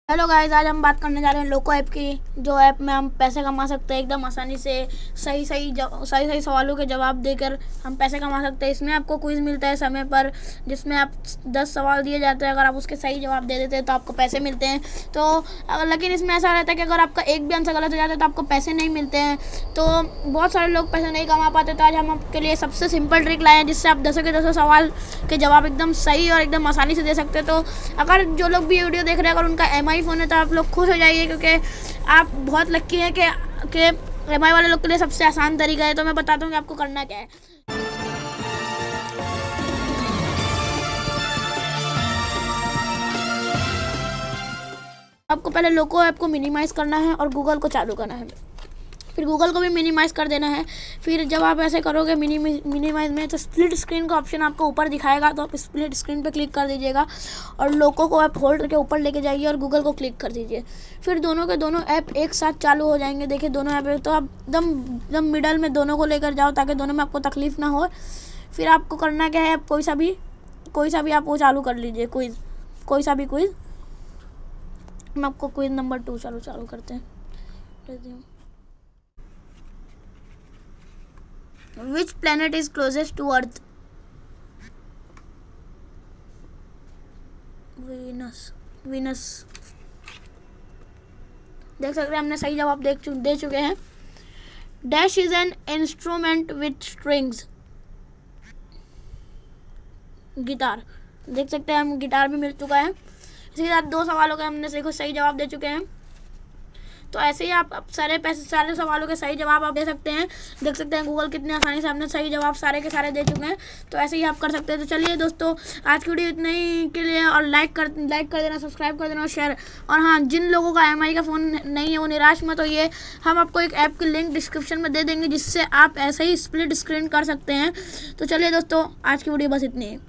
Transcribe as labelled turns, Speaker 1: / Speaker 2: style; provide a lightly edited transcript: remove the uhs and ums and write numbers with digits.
Speaker 1: Hello guys, आज हम बात करने जा रहे हैं लोको ऐप की। जो ऐप में हम पैसे कमा सकते हैं एकदम आसानी से। सही सही सवालों के जवाब देकर हम पैसे कमा सकते हैं। इसमें आपको क्विज़ मिलता है समय पर, जिसमें आप 10 सवाल दिए जाते हैं। अगर आप उसके सही जवाब दे देते हैं तो आपको पैसे मिलते हैं। लेकिन इसमें ऐसा रहता है कि अगर आपका एक भी आंसर गलत हो जाता है तो आपको पैसे नहीं मिलते हैं। तो बहुत सारे लोग पैसे नहीं कमा पाते। तो आज हम आपके लिए सबसे सिंपल ट्रिक लाए हैं जिससे आप 10 के 10 सवाल के जवाब एकदम सही और एकदम आसानी से दे सकते हैं। तो अगर जो लोग भी वीडियो देख रहे हैं, अगर उनका MI फ़ोन है तो आप लोग खुश हो जाइए, क्योंकि आप बहुत लक्की हैं कि MI वाले लोग के लिए सबसे आसान तरीका है। तो मैं बताता हूँ कि आपको करना क्या है। आपको पहले लोको ऐप को मिनिमाइज़ करना है और गूगल को चालू करना है। फिर गूगल को भी मिनिमाइज़ कर देना है। फिर जब आप ऐसे करोगे मिनिमाइज़ में, तो स्प्लिट स्क्रीन का ऑप्शन आपको ऊपर दिखाएगा, तो आप स्प्लिट स्क्रीन पे क्लिक कर दीजिएगा और लोको को आप होल्ड करके ऊपर लेके जाइए और गूगल को क्लिक कर दीजिए। फिर दोनों के दोनों ऐप एक साथ चालू हो जाएंगे। देखिए दोनों ऐप, तो आप एकदम मिडल में दोनों को लेकर जाओ ताकि दोनों में आपको तकलीफ़ ना हो। फिर आपको करना क्या है, आप कोई सा भी आप वो चालू कर लीजिए, कोई सा भी क्विज़। हम आपको क्विज़ नंबर 2 चालू करते हैं। Which planet is closest to Earth? Venus। देख सकते हैं हमने सही जवाब दे चुके हैं। Dash is an instrument with strings। Guitar, देख सकते हैं हम गिटार भी मिल चुका है। इसके साथ 2 सवालों के हमने सही जवाब दे चुके हैं। तो ऐसे ही आप सारे सवालों के सही जवाब आप दे सकते हैं। देख सकते हैं गूगल कितने आसानी से हमने सही जवाब सारे के सारे दे चुके हैं। तो ऐसे ही आप कर सकते हैं। तो चलिए दोस्तों, आज की वीडियो इतने ही के लिए, और लाइक कर देना, सब्सक्राइब कर देना और शेयर। और हाँ, जिन लोगों का MI का फ़ोन नहीं है वो निराश मत होइए। हम आपको एक ऐप की लिंक डिस्क्रिप्शन में दे देंगे जिससे आप ऐसे ही स्प्लिट स्क्रीन कर सकते हैं। तो चलिए दोस्तों, आज की वीडियो बस इतनी है।